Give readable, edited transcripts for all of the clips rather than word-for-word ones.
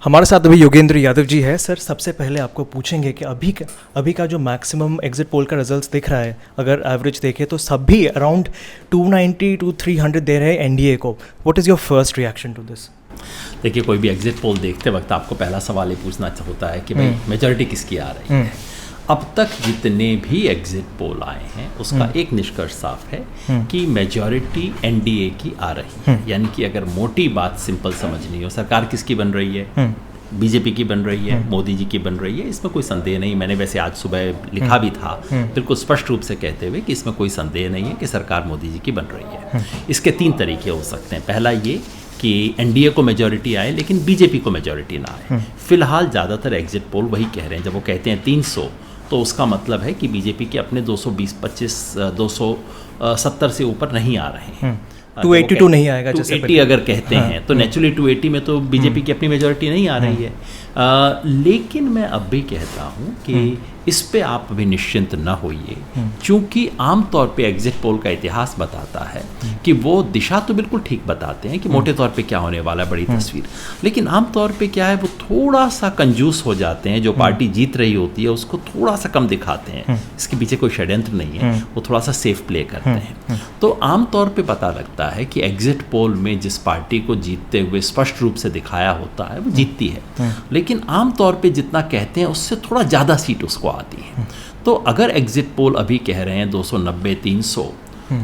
हमारे साथ अभी योगेंद्र यादव जी है। सर, सबसे पहले आपको पूछेंगे कि अभी का जो मैक्सिमम एग्जिट पोल का रिजल्ट्स दिख रहा है, अगर एवरेज देखें तो सभी अराउंड 290 to 300 दे रहे हैं एनडीए को। What is your first reaction to this? देखिए, कोई भी एग्जिट पोल देखते वक्त आपको पहला सवाल ये पूछना होता है कि भाई मेजॉरिटी किसकी आ रही है। अब तक जितने भी एग्जिट पोल आए हैं उसका एक निष्कर्ष साफ है कि मेजॉरिटी एनडीए की आ रही है। यानी कि अगर मोटी बात सिंपल समझनी हो, सरकार किसकी बन रही है? बीजेपी की बन रही है, मोदी जी की बन रही है, इसमें कोई संदेह नहीं। मैंने वैसे आज सुबह लिखा भी था बिल्कुल स्पष्ट रूप से कहते हुए कि इसमें कोई संदेह नहीं है कि सरकार मोदी जी की बन रही है। इसके 3 तरीके हो सकते हैं। पहला ये कि एनडीए को मेजॉरिटी आए लेकिन बीजेपी को मेजॉरिटी ना आए। फिलहाल ज़्यादातर एग्जिट पोल वही कह रहे हैं। जब वो कहते हैं 300 तो उसका मतलब है कि बीजेपी के अपने 270 से ऊपर नहीं आ रहे हैं। 282 नहीं आएगा। 280 अगर कहते हैं तो नेचुरली 280 में तो बीजेपी की अपनी मेजॉरिटी नहीं आ रही है। लेकिन मैं अब भी कहता हूँ कि इस पे आप भी निश्चिंत न होइए, क्योंकि आमतौर पे एग्जिट पोल का इतिहास बताता है कि वो दिशा तो बिल्कुल ठीक बताते हैं कि मोटे तौर पे क्या होने वाला है, बड़ी तस्वीर। लेकिन आमतौर पे क्या है, वो थोड़ा सा कंजूस हो जाते हैं। जो पार्टी जीत रही होती है उसको थोड़ा सा कम दिखाते हैं। इसके पीछे कोई षड्यंत्र नहीं है, वो थोड़ा सा सेफ प्ले करते हैं। तो आमतौर पे पता लगता है कि एग्जिट पोल में जिस पार्टी को जीतते हुए स्पष्ट रूप से दिखाया होता है वो जीतती है। लेकिन आमतौर पे जितना कहते हैं उससे थोड़ा ज़्यादा सीट उसको आती है। तो अगर एग्जिट पोल अभी कह रहे हैं 290 300,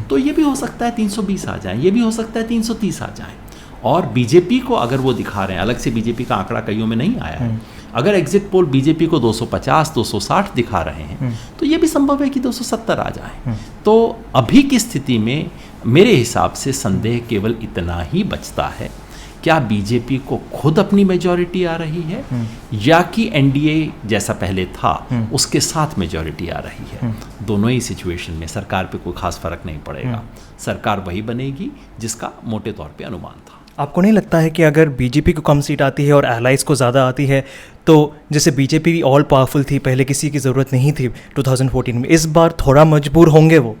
तो ये भी हो सकता है 320 आ जाए, ये भी हो सकता है 330 आ जाए। और बीजेपी को अगर वो दिखा रहे हैं, अलग से बीजेपी का आंकड़ा कईयों में नहीं आया है, अगर एग्जिट पोल बीजेपी को 250 260 दिखा रहे हैं तो ये भी संभव है कि 270 आ जाए। तो अभी की स्थिति में मेरे हिसाब से संदेह केवल इतना ही बचता है, क्या बीजेपी को खुद अपनी मेजॉरिटी आ रही है या कि एनडीए जैसा पहले था उसके साथ मेजॉरिटी आ रही है। दोनों ही सिचुएशन में सरकार पे कोई खास फर्क नहीं पड़ेगा। सरकार वही बनेगी जिसका मोटे तौर पे अनुमान था। आपको नहीं लगता है कि अगर बीजेपी को कम सीट आती है और एलाइज को ज़्यादा आती है, तो जैसे बीजेपी ऑल पावरफुल थी, पहले किसी की ज़रूरत नहीं थी 2014 में, इस बार थोड़ा मजबूर होंगे वो?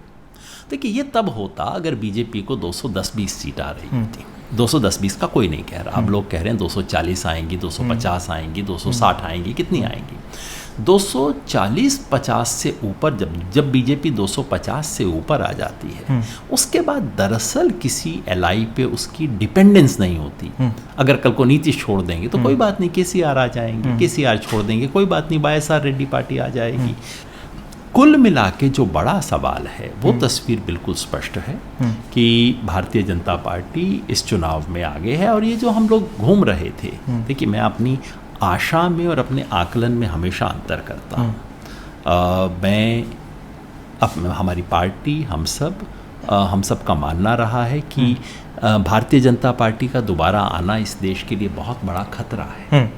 देखिए, ये तब होता अगर बीजेपी को 210-20 सीट आ रही होती। 210-20 का कोई नहीं कह रहा। अब लोग कह रहे हैं 240 आएंगी, 250 आएंगी, 260 आएंगी। कितनी आएंगी? 240-50 से ऊपर जब बीजेपी 250 से ऊपर आ जाती है, उसके बाद दरअसल किसी एलआई पे उसकी डिपेंडेंस नहीं होती। अगर कल को नीतीश छोड़ देंगे तो कोई बात नहीं, केसीआर आ जाएंगे। केसीआर छोड़ देंगे कोई बात नहीं, वाईएसआर रेड्डी पार्टी आ जाएगी। कुल मिला के जो बड़ा सवाल है वो तस्वीर बिल्कुल स्पष्ट है कि भारतीय जनता पार्टी इस चुनाव में आगे है। और ये जो हम लोग घूम रहे थे, देखिए, मैं अपनी आशा में और अपने आकलन में हमेशा अंतर करता हूँ। हमारी पार्टी, हम सब का मानना रहा है कि भारतीय जनता पार्टी का दोबारा आना इस देश के लिए बहुत बड़ा खतरा है।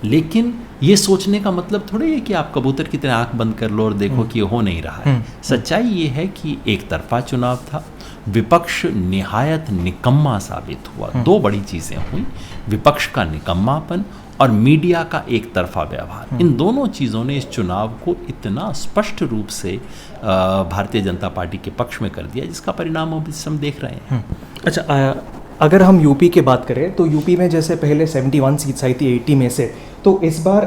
लेकिन ये सोचने का मतलब थोड़ा है कि आप कबूतर की तरह आंख बंद कर लो और देखो कि ये हो नहीं रहा है। सच्चाई ये है कि एक तरफा चुनाव था, विपक्ष निहायत निकम्मा साबित हुआ। 2 बड़ी चीज़ें हुई, विपक्ष का निकम्मापन और मीडिया का एक तरफा व्यवहार। इन दोनों चीज़ों ने इस चुनाव को इतना स्पष्ट रूप से भारतीय जनता पार्टी के पक्ष में कर दिया, जिसका परिणाम हम देख रहे हैं। अच्छा, अगर हम यूपी की बात करें तो यूपी में जैसे पहले 71 सीट्स आई थी 80 में से, तो इस बार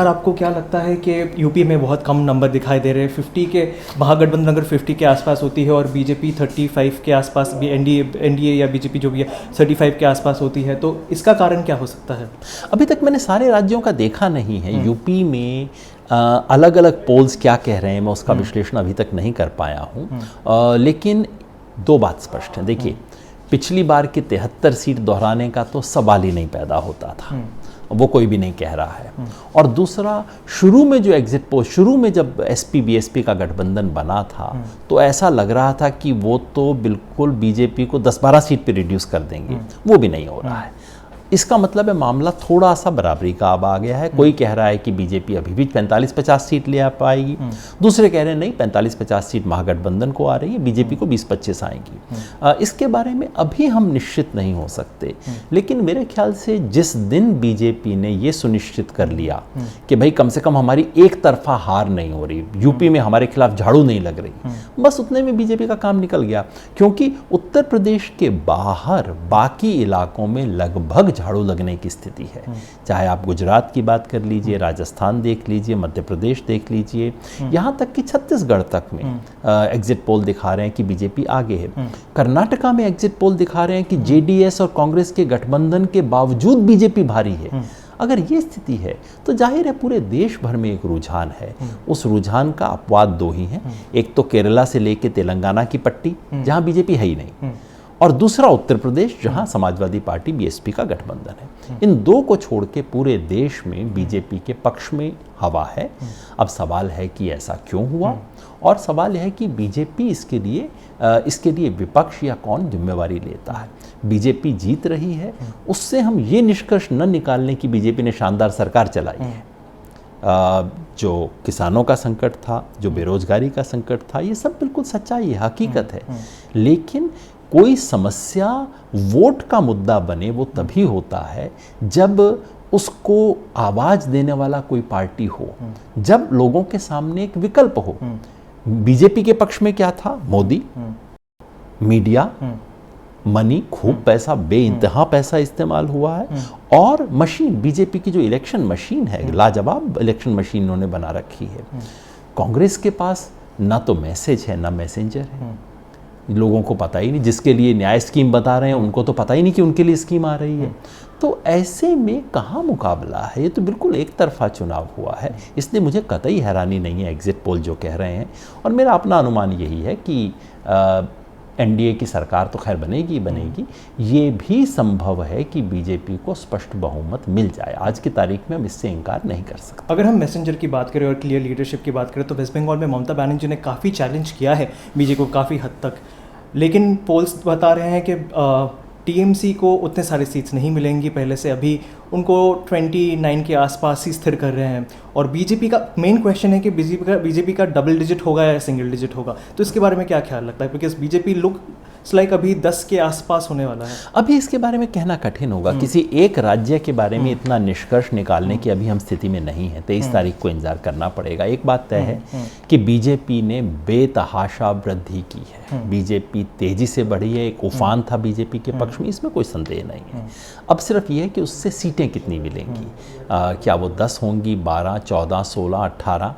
आपको क्या लगता है कि यूपी में बहुत कम नंबर दिखाई दे रहे हैं? 50 के महागठबंधन अगर 50 के आसपास होती है और बीजेपी 35 के आसपास, भी एनडीए या बीजेपी जो भी है 35 के आसपास होती है, तो इसका कारण क्या हो सकता है? अभी तक मैंने सारे राज्यों का देखा नहीं है। यूपी में अलग अलग पोल्स क्या कह रहे हैं, मैं उसका विश्लेषण अभी तक नहीं कर पाया हूँ। लेकिन 2 बात स्पष्ट है। देखिए, पिछली बार की 73 सीट दोहराने का तो सवाल ही नहीं पैदा होता था, वो कोई भी नहीं कह रहा है। और दूसरा, शुरू में जो एग्जिट पोल, शुरू में जब एसपी बीएसपी का गठबंधन बना था तो ऐसा लग रहा था कि वो तो बिल्कुल बीजेपी को 10-12 सीट पे रिड्यूस कर देंगे। वो भी नहीं हो रहा है। इसका मतलब है मामला थोड़ा सा बराबरी का अब आ गया है। कोई कह रहा है कि बीजेपी अभी भी 45-50 सीट ले आ पाएगी, दूसरे कह रहे हैं नहीं, 45-50 सीट महागठबंधन को आ रही है, बीजेपी को 20-25 आएंगी। इसके बारे में अभी हम निश्चित नहीं हो सकते। लेकिन मेरे ख्याल से जिस दिन बीजेपी ने ये सुनिश्चित कर लिया कि भाई कम से कम हमारी एक तरफा हार नहीं हो रही, यूपी में हमारे खिलाफ झाड़ू नहीं लग रही, बस उतने में बीजेपी का काम निकल गया। क्योंकि उत्तर प्रदेश के बाहर बाकी इलाकों में लगभग झाड़ू लगने की स्थिति है। चाहे आप गुजरात की बात कर लीजिए, राजस्थान देख लीजिए, मध्य प्रदेश देख लीजिए, यहाँ तक कि छत्तीसगढ़ तक में एग्जिट पोल दिखा रहे हैं कि बीजेपी आगे है। कर्नाटका में एग्जिट पोल दिखा रहे हैं कि जेडीएस और कांग्रेस के गठबंधन के बावजूद बीजेपी भारी है। अगर ये स्थिति है तो जाहिर है पूरे देश भर में एक रुझान है। उस रुझान का अपवाद दो ही हैं, एक तो केरला से लेके तेलंगाना की पट्टी जहां बीजेपी है ही नहीं, और दूसरा उत्तर प्रदेश जहां समाजवादी पार्टी बीएसपी का गठबंधन है। इन दो को छोड़ के पूरे देश में बीजेपी के पक्ष में हवा है। अब सवाल है कि ऐसा क्यों हुआ, और सवाल है कि बीजेपी इसके लिए विपक्ष या कौन जिम्मेवारी लेता है। बीजेपी जीत रही है, उससे हम ये निष्कर्ष न निकाल लें कि बीजेपी ने शानदार सरकार चलाई है। जो किसानों का संकट था, जो बेरोजगारी का संकट था, ये सब बिल्कुल सच्चाई है, हकीकत है। लेकिन कोई समस्या वोट का मुद्दा बने वो तभी होता है जब उसको आवाज देने वाला कोई पार्टी हो, जब लोगों के सामने एक विकल्प हो। बीजेपी के पक्ष में क्या था? मोदी, मीडिया, मनी, खूब पैसा, बेइंतहा पैसा इस्तेमाल हुआ है, और मशीन, बीजेपी की जो इलेक्शन मशीन है, लाजवाब इलेक्शन मशीन उन्होंने बना रखी है। कांग्रेस के पास ना तो मैसेज है ना मैसेंजर है, लोगों को पता ही नहीं, जिसके लिए न्याय स्कीम बता रहे हैं उनको तो पता ही नहीं कि उनके लिए स्कीम आ रही है। तो ऐसे में कहाँ मुकाबला है? ये तो बिल्कुल एक तरफा चुनाव हुआ है। इसलिए मुझे कतई हैरानी नहीं है एग्जिट पोल जो कह रहे हैं, और मेरा अपना अनुमान यही है कि एनडीए की सरकार तो खैर बनेगी बनेगी, ये भी संभव है कि बीजेपी को स्पष्ट बहुमत मिल जाए। आज की तारीख में हम इससे इनकार नहीं कर सकते। अगर हम मैसेंजर की बात करें और क्लियर लीडरशिप की बात करें तो वेस्ट बंगाल में ममता बनर्जी ने काफ़ी चैलेंज किया है बीजेपी को काफ़ी हद तक, लेकिन पोल्स बता रहे हैं कि टीएमसी को उतने सारे सीट्स नहीं मिलेंगी पहले से, अभी उनको 29 के आसपास ही स्थिर कर रहे हैं। और बीजेपी का मेन क्वेश्चन है कि बीजेपी का डबल डिजिट होगा या सिंगल डिजिट होगा, तो इसके बारे में क्या ख्याल लगता है? बिकॉज बीजेपी लुक्स लाइक अभी 10 के आसपास होने वाला है। अभी इसके बारे में कहना कठिन होगा, किसी एक राज्य के बारे में इतना निष्कर्ष निकालने की अभी हम स्थिति में नहीं है। 23 तारीख को इंतजार करना पड़ेगा। एक बात तय है कि बीजेपी ने बेतहाशा वृद्धि की है, बीजेपी तेजी से बढ़ी है, एक उफान था बीजेपी के पक्ष में, इसमें कोई संदेह नहीं है। अब सिर्फ ये है कि उससे सीटें कितनी मिलेंगी, क्या वो 10 होंगी, 12, 14, 16, 18,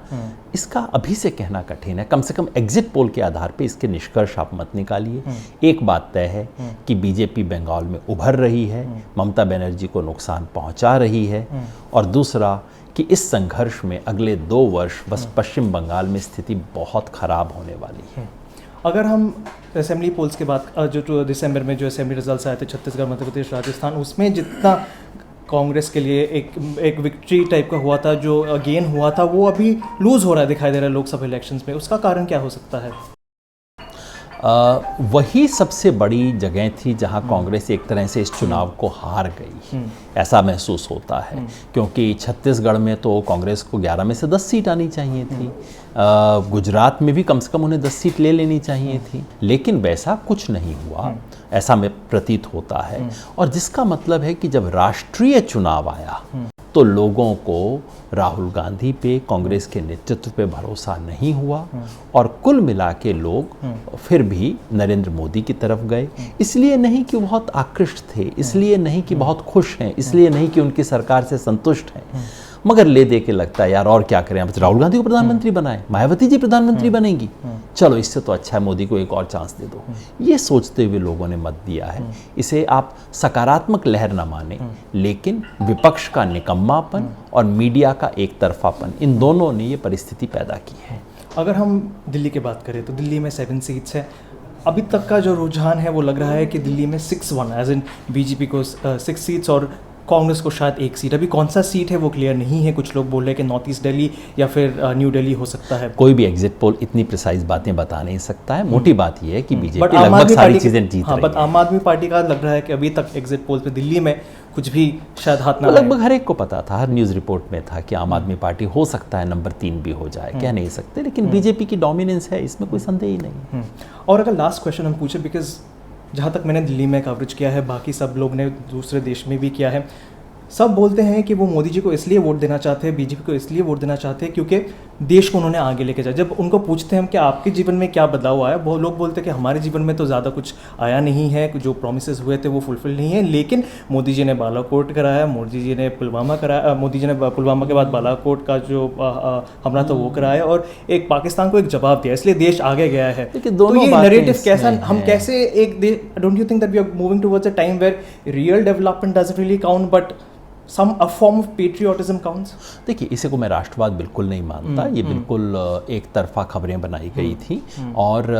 इसका अभी से कहना कठिन है। कम से कम एग्जिट पोल के आधार पे इसके निष्कर्ष आप मत निकालिए। एक बात तय है कि बीजेपी बंगाल में उभर रही है, ममता बनर्जी को नुकसान पहुंचा रही है, और दूसरा कि इस संघर्ष में अगले 2 वर्ष बस पश्चिम बंगाल में स्थिति बहुत खराब होने वाली है। अगर हम असेंबली पोल्स के बाद जो दिसंबर में जो असेंबली रिजल्ट्स आए थे छत्तीसगढ़, मध्य प्रदेश, राजस्थान, उसमें जितना कांग्रेस के लिए एक विक्ट्री टाइप का हुआ था, जो गेन हुआ था, वो अभी लूज हो रहा है दिखाई दे रहा है लोकसभा इलेक्शंस में। उसका कारण क्या हो सकता है? वही सबसे बड़ी जगह थी जहां कांग्रेस एक तरह से इस चुनाव को हार गई, ऐसा महसूस होता है। क्योंकि छत्तीसगढ़ में तो कांग्रेस को 11 में से 10 सीट आनी चाहिए थी, गुजरात में भी कम से कम उन्हें 10 सीट ले लेनी चाहिए थी, लेकिन वैसा कुछ नहीं हुआ, ऐसा में प्रतीत होता है। और जिसका मतलब है कि जब राष्ट्रीय चुनाव आया तो लोगों को राहुल गांधी पे, कांग्रेस के नेतृत्व पे भरोसा नहीं हुआ, और कुल मिला के लोग फिर भी नरेंद्र मोदी की तरफ गए। इसलिए नहीं कि वो बहुत आकृष्ट थे, इसलिए नहीं कि बहुत खुश हैं, इसलिए नहीं कि उनकी सरकार से संतुष्ट हैं, मगर ले दे के लगता है यार और क्या करें, अब राहुल गांधी को प्रधानमंत्री बनाए, मायावती जी प्रधानमंत्री बनेंगी, चलो इससे तो अच्छा है मोदी को एक और चांस दे दो। ये सोचते हुए लोगों ने मत दिया है। इसे आप सकारात्मक लहर न माने, लेकिन विपक्ष का निकम्मापन और मीडिया का एक तरफापन, इन दोनों ने ये परिस्थिति पैदा की है। अगर हम दिल्ली की बात करें तो दिल्ली में 7 सीट्स है। अभी तक का जो रुझान है वो लग रहा है कि दिल्ली में 6-1 एज इन बीजेपी को 6 सीट्स और कांग्रेस को शायद 1 सीट। अभी कौन सा सीट है वो क्लियर नहीं है। कुछ लोग बोल रहे हैं कि नॉर्थ ईस्ट दिल्ली या फिर न्यू दिल्ली हो सकता है। कोई भी एग्जिट पोल इतनी प्रिसाइज बातें बता नहीं सकता है। मोटी बात यह है कि बीजेपी लगभग सारी चीजें जीत रही है। बट आम आदमी पार्टी का लग रहा है कि अभी तक एग्जिट पोल पे दिल्ली में कुछ भी शायद हाथ ना, लगभग हर एक को पता था, हर न्यूज़ रिपोर्ट में था कि आम आदमी पार्टी हो सकता है नंबर 3 भी हो जाए, कह नहीं सकते, लेकिन बीजेपी की डोमिनेंस है, इसमें कोई संदेह ही नहीं। और अगर लास्ट क्वेश्चन हम पूछे, बिकॉज जहाँ तक मैंने दिल्ली में कवरेज किया है, बाकी सब लोग ने दूसरे देश में भी किया है, सब बोलते हैं कि वो मोदी जी को इसलिए वोट देना चाहते हैं, बीजेपी को इसलिए वोट देना चाहते हैं क्योंकि देश को उन्होंने आगे लेके जाए। जब उनको पूछते हैं हम कि आपके जीवन में क्या बदलाव आया, वो लोग बोलते हैं कि हमारे जीवन में तो ज़्यादा कुछ आया नहीं है, जो प्रॉमिसेस हुए थे वो फुलफिल नहीं है, लेकिन मोदी जी ने बालाकोट कराया, मोदी जी ने पुलवामा कराया, मोदी जी ने पुलवामा के बाद बालाकोट का जो हमला था वो कराया और एक पाकिस्तान को एक जवाब दिया, इसलिए देश आगे गया है। तो ये नरेटिव कैसा, हम कैसे एक, don't you think that we are moving towards a time where real development doesn't really count but a form of patriotism counts? देखिए, इसे को मैं राष्ट्रवाद बिल्कुल नहीं मानता। ये बिल्कुल एक तरफा खबरें बनाई गई थी और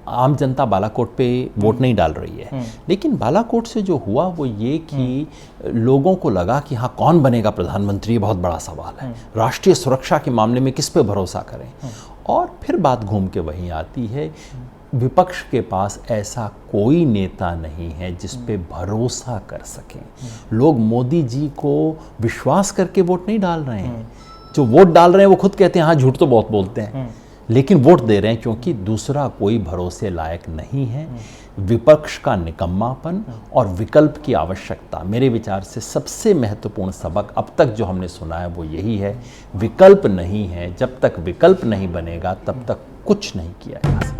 आम जनता बालाकोट पे वोट नहीं डाल रही है। लेकिन बालाकोट से जो हुआ वो ये कि लोगों को लगा कि हाँ, कौन बनेगा प्रधानमंत्री, बहुत बड़ा सवाल है। राष्ट्रीय सुरक्षा के मामले में किस पे भरोसा करें। और फिर बात घूम के वहीं आती है, विपक्ष के पास ऐसा कोई नेता नहीं है जिस पे भरोसा कर सकें। लोग मोदी जी को विश्वास करके वोट नहीं डाल रहे हैं। जो वोट डाल रहे हैं वो खुद कहते हैं हाँ, झूठ तो बहुत बोलते हैं, लेकिन वोट दे रहे हैं क्योंकि दूसरा कोई भरोसे लायक नहीं है। विपक्ष का निकम्मापन और विकल्प की आवश्यकता, मेरे विचार से सबसे महत्वपूर्ण सबक अब तक जो हमने सुना है वो यही है, विकल्प नहीं है। जब तक विकल्प नहीं बनेगा तब तक कुछ नहीं किया जा सकता।